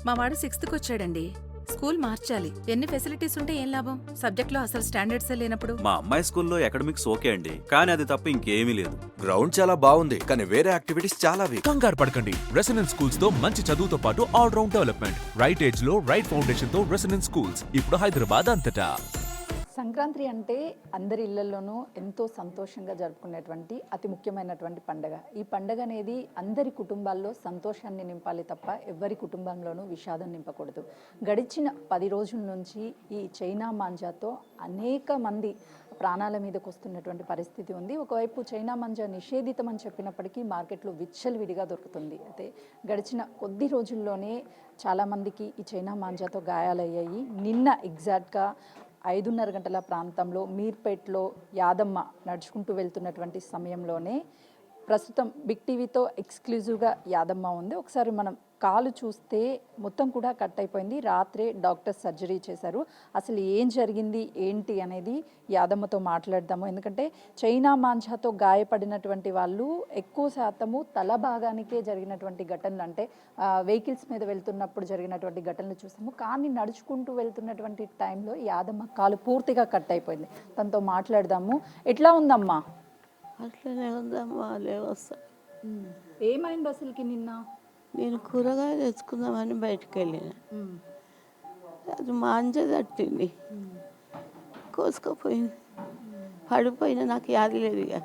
మా వాడు 6th వచ్చాడండి. స్కూల్ మార్చాలి. ఎన్ని ఫెసిలిటీస్ ఉంటే ఏం లాభం? సబ్జెక్ట్లో అసలు స్టాండర్డ్స్ లేనప్పుడు. మా అమ్మాయి స్కూల్లో అకాడమిక్స్ ఓకే అండి, కానీ అది తప్ప ఇంకేమీ లేదు. గ్రౌండ్ చాలా బాగుంది, కానీ వేరే యాక్టివిటీస్ చాలా వీక్. కంగారు పడకండి. రెసిడెన్స్ స్కూల్స్ తో మంచి చదువుతో పాటు all round development. Right age లో రైట్ ఫౌండేషన్ తో రెసిడెన్స్ స్కూల్స్ ఇప్పుడు హైదరాబాద్ అంతటా. సంక్రాంతి అంటే అందరి ఇళ్లలోనూ ఎంతో సంతోషంగా జరుపుకునేటువంటి అతి ముఖ్యమైనటువంటి పండగ. ఈ పండగ అనేది అందరి కుటుంబాల్లో సంతోషాన్ని నింపాలి తప్ప ఎవరి కుటుంబంలోనూ విషాదం నింపకూడదు. గడిచిన 10 రోజుల నుంచి ఈ చైనా మాంజాతో అనేక మంది ప్రాణాల మీదకు వస్తున్నటువంటి పరిస్థితి ఉంది. ఒకవైపు చైనా మాంజా నిషేధితం అని చెప్పినప్పటికీ మార్కెట్లో విచ్చలవిడిగా దొరుకుతుంది. అయితే గడిచిన కొద్ది రోజుల్లోనే చాలామందికి ఈ చైనా మాంజాతో గాయాలయ్యాయి. నిన్న ఎగ్జాక్ట్గా 5:30 గంటల ప్రాంతంలో మీర్పేట్లో యాదమ్మ నడుచుకుంటూ వెళ్తున్నటువంటి సమయంలోనే ప్రస్తుతం బిగ్ టీవీతో ఎక్స్క్లూజివ్గా యాదమ్మ ఉంది. ఒకసారి మనం కాలు చూస్తే మొత్తం కూడా కట్ అయిపోయింది. రాత్రే డాక్టర్ సర్జరీ చేశారు. అసలు ఏం జరిగింది ఏంటి అనేది యాదమ్మతో మాట్లాడదాము. ఎందుకంటే చైనా మాంజాతో గాయపడినటువంటి వాళ్ళు ఎక్కువ శాతము తల భాగానికే జరిగినటువంటి ఘటనలు, అంటే వెహికల్స్ మీద వెళ్తున్నప్పుడు జరిగినటువంటి ఘటనలు చూస్తాము. కానీ నడుచుకుంటూ వెళ్తున్నటువంటి టైంలో యాదమ్మ కాలు పూర్తిగా కట్ అయిపోయింది. తనతో మాట్లాడదాము. ఎట్లా ఉందమ్మా? అట్లనే ఉందమ్మా, లేవస్తా. ఏమైంది అసలుకి నిన్న? నేను కూరగాయలు తెచ్చుకుందామని బయటకు వెళ్ళిన, అది మాంజ తట్టింది, కోసుకుపోయింది, పడిపోయినా నాకు యాది లేదు. ఇక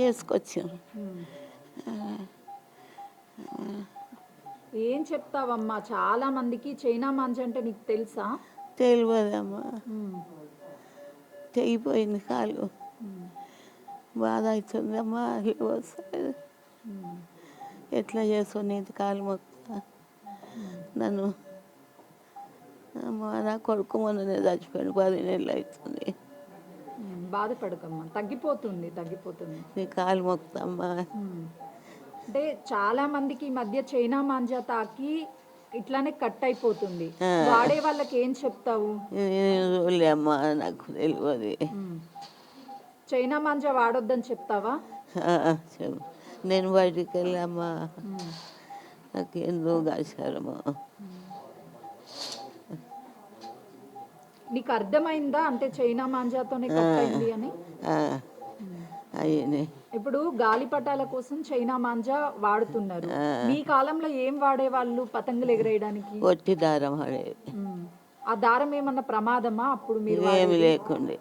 వేసుకొచ్చాను. ఏం చెప్తావమ్మా? చాలా మందికి చైనా మాంజా అంటే నీకు తెలుసా? తెలియదమ్మా, తెగిపోయింది కాలు, బాధ అవుతుందమ్మా. వస్తుంది, ఎట్లా చేస్తావు? నీది కాలు మొత్తం నన్ను. నా కొడుకు మొన్ననే చచ్చిపోయాడు, 10 నెలలు అవుతుంది. బాధపడకమ్మా, తగ్గిపోతుంది తగ్గిపోతుంది. నీ కాలు మొత్తమ్మా. అంటే చాలా మందికి ఈ మధ్య చైనా మాంజా తాకి ఇట్లానే కట్ అయిపోతుంది. వాడే వాళ్ళకి ఏం చెప్తావు? అమ్మా, నాకు తెలియదు. చైనా మాంజా వాడొద్దని చెప్తావా? నేను బయటికి వెళ్ళామ్మా, నాకు ఎందుకు కాశారమ్మా. నీకు అర్థమైందా అంటే చైనా మాంజాతోనే కట్ అయింది అని? అయ్యనే ఇప్పుడు గాలిపటాల కోసం చైనా మాంజా వాడుతున్నారు. మీ కాలంలో ఏం వాడేవాళ్ళు పతంగులు ఎగరేయడానికి? ఒట్టి దారం ఆడేది. ఆ దారం ఏమన్నా ప్రమాదమా అప్పుడు మీరు? ఏమి లేకుండే,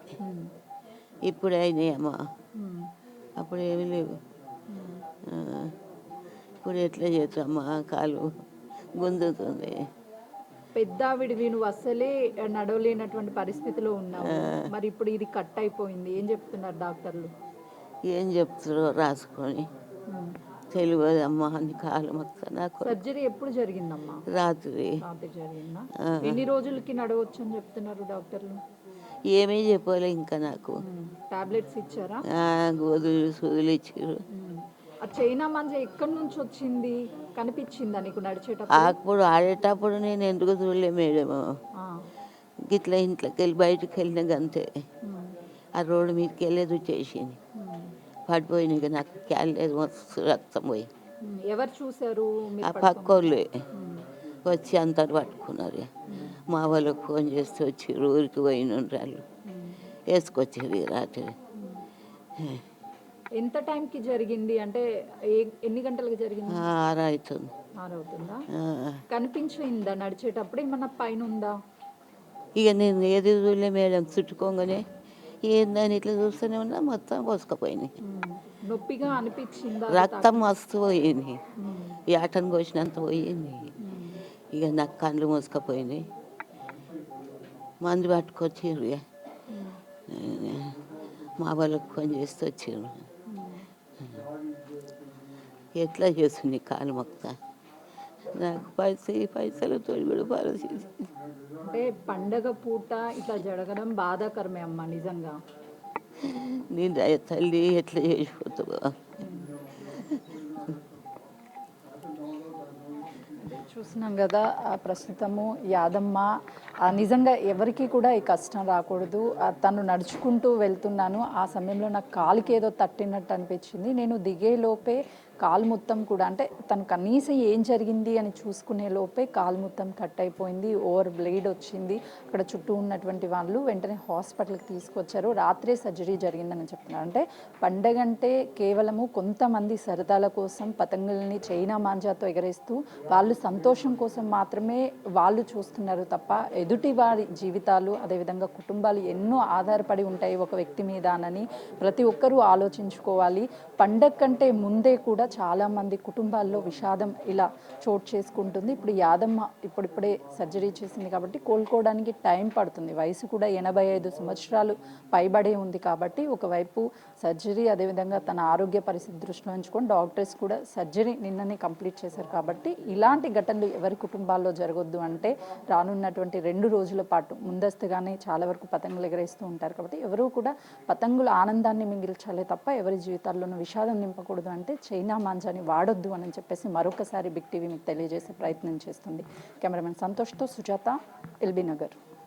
ఇప్పుడు అయినాయి అమ్మా, అప్పుడు ఏమి లేవు. ఇప్పుడు ఎట్లా చేస్తామ్మా, కాలు గుంజుతుంది. పెద్దావిడివి, నువ్వు అస్సలే నడవలేనటువంటి పరిస్థితిలో ఉన్నావు. మరి ఇప్పుడు ఇది కట్ అయిపోయింది, ఏం చెప్తున్నారు డాక్టర్లు? ఏం చెప్తారో రాసుకొని తెలియదమ్మా. అని కాలు మొత్తం నాకు. సర్జరీ ఎప్పుడు జరిగిందమ్మా? రాత్రి జరిగిందా? ఎన్ని రోజులకి నడవచ్చు అని చెప్తున్నారు డాక్టర్లు? ఏమీ చెప్పలే ఇంకా నాకు. టాబ్లెట్స్ ఇచ్చారా? గోధులు సూదులు ఇచ్చారు. ఆ చైనా మాంజా ఎక్కడి నుంచి వచ్చింది కనిపించిందా నీకు నడిచేటప్పుడు? అప్పుడు ఆడేటప్పుడు నేను ఎందుకు చూడలే మేడము. ఇట్లా ఇంట్లోకి వెళ్ళి బయటకు వెళ్ళిన గంతే, ఆ రోడ్డు మీదకి వెళ్ళేది చేసింది, పడిపోయినాయి. నాకు క్యాలేదు, మస్తు రక్తం పోయి. ఎవరు చూసారు? ఆ పక్క వాళ్ళే వచ్చి అంతటి పట్టుకున్నారు. మా వాళ్ళకి ఫోన్ చేస్తే వచ్చి ఊరికి పోయిన వాళ్ళు వేసుకొచ్చారు రాత్రి. ఎంత టైంకి జరిగింది అంటే ఎన్ని గంటలకు జరిగింది? 6 అవుతుంది. 6 అవుతుందా? కనిపించిందా నడిచేటప్పుడు? ఏమన్నా పైన ఉందా? ఇక నేను ఏది చూడలే మేడం, చుట్టుకోగానే ఏందని ఇట్లా చూస్తూనే ఉన్నా, మొత్తం కోసుకుపోయినాయి. నొప్పిగా అనిపించిందా? రక్తం మస్తు పోయింది, ఏటను కోసినంత పోయింది. ఇక నాకు కళ్ళు మూసుకపోయినాయి. మందు పట్టుకొచ్చారు, మా వాళ్ళకి ఫోన్ చేస్తే వచ్చారు. ఎట్లా చేస్తుంది కాలు మొత్తం, నాకు పైసలతో కూడా పరిస్థితి. అంటే పండగ పూట ఇట్లా జరగడం బాధాకరమే అమ్మా, నిజంగా. నేను తల్లి ఎట్లా చేసిపోతావో. చూస్తున్నాం కదా ప్రస్తుతము యాదమ్మ. నిజంగా ఎవరికి కూడా ఈ కష్టం రాకూడదు. తను నడుచుకుంటూ వెళ్తున్నాను, ఆ సమయంలో నాకు కాలుకి ఏదో తట్టినట్టు అనిపించింది. నేను దిగేలోపే కాలు మొత్తం కూడా అంటే తను కనీసం ఏం జరిగింది అని చూసుకునే లోపే కాలు మొత్తం కట్ అయిపోయింది, ఓవర్ బ్లేడ్ వచ్చింది. అక్కడ చుట్టూ ఉన్నటువంటి వాళ్ళు వెంటనే హాస్పిటల్కి తీసుకొచ్చారు. రాత్రే సర్జరీ జరిగిందని చెప్తున్నారు. అంటే పండగ అంటే కేవలము కొంతమంది సరదాల కోసం పతంగుల్ని చైనా మాంజాతో ఎగరేస్తూ వాళ్ళు సంతోషం కోసం మాత్రమే వాళ్ళు చూస్తున్నారు తప్ప ఎదుటి వారి జీవితాలు అదేవిధంగా కుటుంబాలు ఎన్నో ఆధారపడి ఉంటాయి ఒక వ్యక్తి మీద అని ప్రతి ఒక్కరూ ఆలోచించుకోవాలి. పండగ కంటే ముందే కూడా చాలామంది కుటుంబాల్లో విషాదం ఇలా చోటు చేసుకుంటుంది. ఇప్పుడు యాదమ్మ ఇప్పుడిప్పుడే సర్జరీ చేసింది కాబట్టి కోలుకోవడానికి టైం పడుతుంది. వయసు కూడా 85 సంవత్సరాలు పైబడే ఉంది కాబట్టి ఒకవైపు సర్జరీ అదేవిధంగా తన ఆరోగ్య పరిస్థితి దృష్టిలో ఉంచుకొని డాక్టర్స్ కూడా సర్జరీ నిన్ననే కంప్లీట్ చేశారు. కాబట్టి ఇలాంటి ఘటనలు ఎవరి కుటుంబాల్లో జరగొద్దు అంటే రానున్నటువంటి 2 రోజుల పాటు ముందస్తుగానే చాలా వరకు పతంగులు ఎగరేస్తూ ఉంటారు. కాబట్టి ఎవరూ కూడా పతంగుల ఆనందాన్ని మిగిల్చాలే తప్ప ఎవరి జీవితాల్లోనూ విషాదం నింపకూడదు. అంటే చైనా మాంజాని వాడొద్దు అని చెప్పేసి మరొకసారి బిగ్ టీవీ మీకు తెలియజేసే ప్రయత్నం చేస్తుంది. కెమెరామెన్ సంతోష్తో సుజాత, ఎల్బీ నగర్.